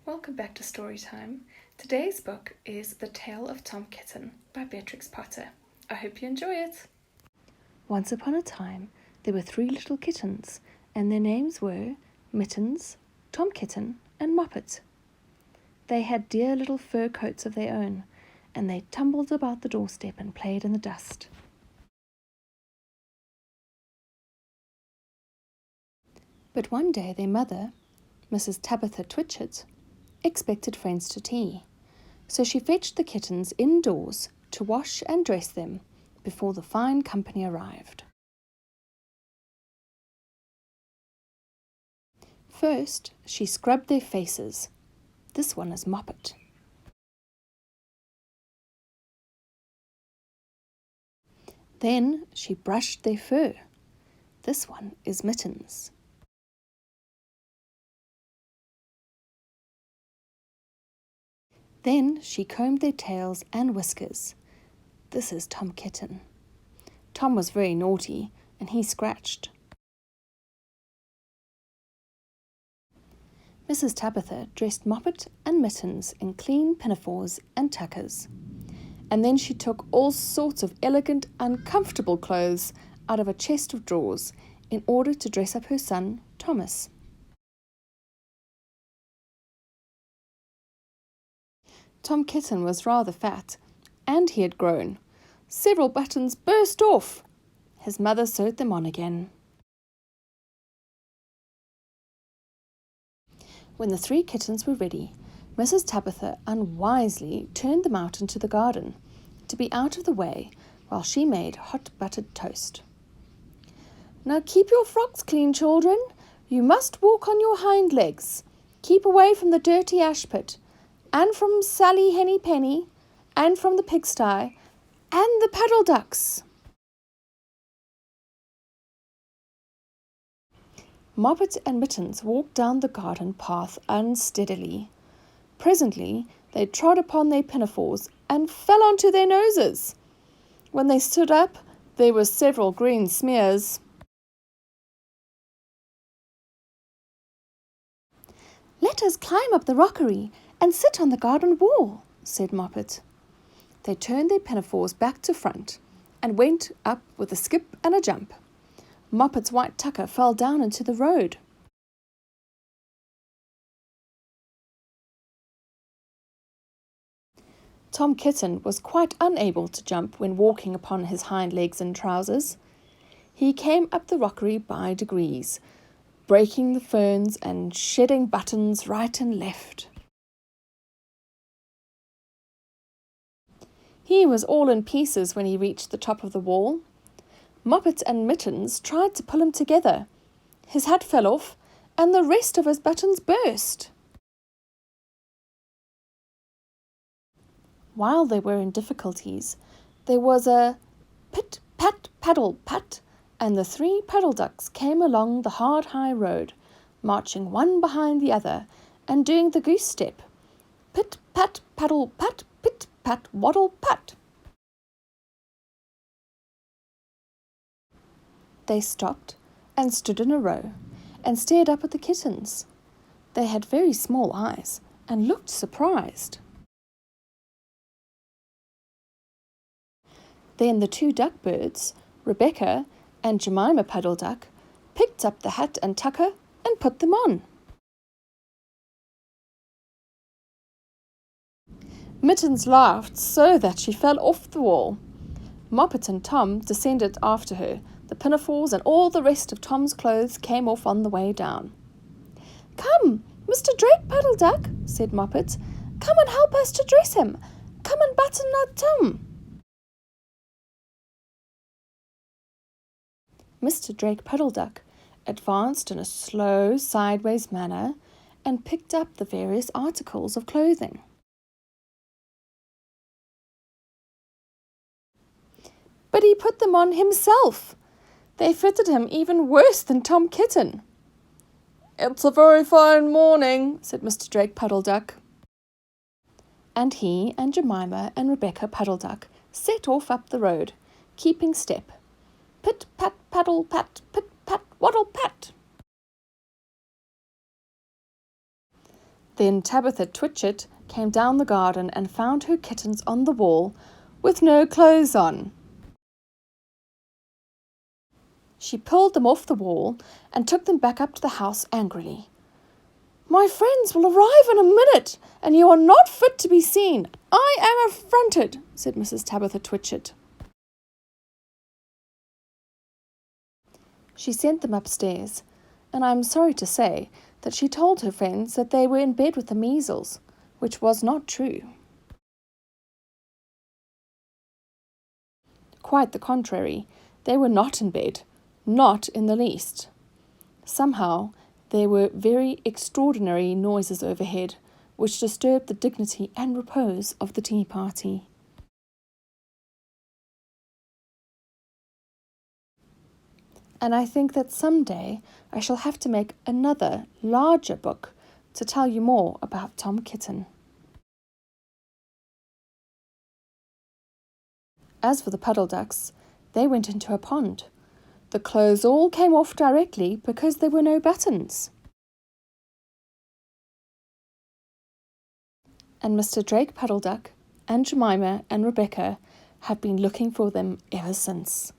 Welcome back to Storytime. Today's book is The Tale of Tom Kitten by Beatrix Potter. I hope you enjoy it. Once upon a time, there were 3 little kittens, and their names were Mittens, Tom Kitten, and Moppet. They had dear little fur coats of their own, and they tumbled about the doorstep and played in the dust. But one day their mother, Mrs. Tabitha Twitchit, expected friends to tea, so she fetched the kittens indoors to wash and dress them before the fine company arrived. First, she scrubbed their faces. This one is Moppet. Then she brushed their fur. This one is Mittens. Then she combed their tails and whiskers. This is Tom Kitten. Tom was very naughty, and he scratched. Mrs. Tabitha dressed Moppet and Mittens in clean pinafores and tuckers, and then she took all sorts of elegant, uncomfortable clothes out of a chest of drawers in order to dress up her son, Thomas. Tom Kitten was rather fat, and he had grown. Several buttons burst off. His mother sewed them on again. When the 3 kittens were ready, Mrs. Tabitha unwisely turned them out into the garden, to be out of the way while she made hot buttered toast. "Now keep your frocks clean, children. You must walk on your hind legs. Keep away from the dirty ash pit, and from Sally Henny Penny, and from the pigsty, and the puddle ducks." Moppet and Mittens walked down the garden path unsteadily. Presently they trod upon their pinafores and fell onto their noses. When they stood up, there were several green smears. "Let us climb up the rockery and sit on the garden wall," said Moppet. They turned their pinafores back to front and went up with a skip and a jump. Moppet's white tucker fell down into the road. Tom Kitten was quite unable to jump when walking upon his hind legs in trousers. He came up the rockery by degrees, breaking the ferns and shedding buttons right and left. He was all in pieces when he reached the top of the wall. Moppet and Mittens tried to pull him together. His hat fell off, and the rest of his buttons burst. While they were in difficulties, there was a pit, pat, paddle, pat, and the 3 puddle ducks came along the hard high road, marching one behind the other, and doing the goose step. Pit, pat, paddle, pat, pit, pat, waddle, pat. They stopped and stood in a row and stared up at the kittens. They had very small eyes and looked surprised. Then the 2 duck birds, Rebecca and Jemima Puddle Duck, picked up the hat and tucker and put them on. Mittens laughed so that she fell off the wall. Moppet and Tom descended after her. The pinafores and all the rest of Tom's clothes came off on the way down. "Come, Mr. Drake Puddle Duck," said Moppet. "Come and help us to dress him. Come and button up Tom." Mr. Drake Puddle Duck advanced in a slow, sideways manner and picked up the various articles of clothing. But he put them on himself. They fitted him even worse than Tom Kitten. "It's a very fine morning," said Mr. Drake Puddle Duck. And he and Jemima and Rebecca Puddle Duck set off up the road, keeping step. Pit, pat, paddle, pat, pit, pat, waddle, pat. Then Tabitha Twitchit came down the garden and found her kittens on the wall with no clothes on. She pulled them off the wall and took them back up to the house angrily. "My friends will arrive in a minute, and you are not fit to be seen. I am affronted," said Mrs. Tabitha Twitchit. She sent them upstairs, and I am sorry to say that she told her friends that they were in bed with the measles, which was not true. Quite the contrary, they were not in bed, not in the least. Somehow, there were very extraordinary noises overhead, which disturbed the dignity and repose of the tea party. And I think that someday I shall have to make another, larger book to tell you more about Tom Kitten. As for the puddle ducks, they went into a pond. The clothes all came off directly because there were no buttons. And Mr. Drake Puddle Duck and Jemima and Rebecca have been looking for them ever since.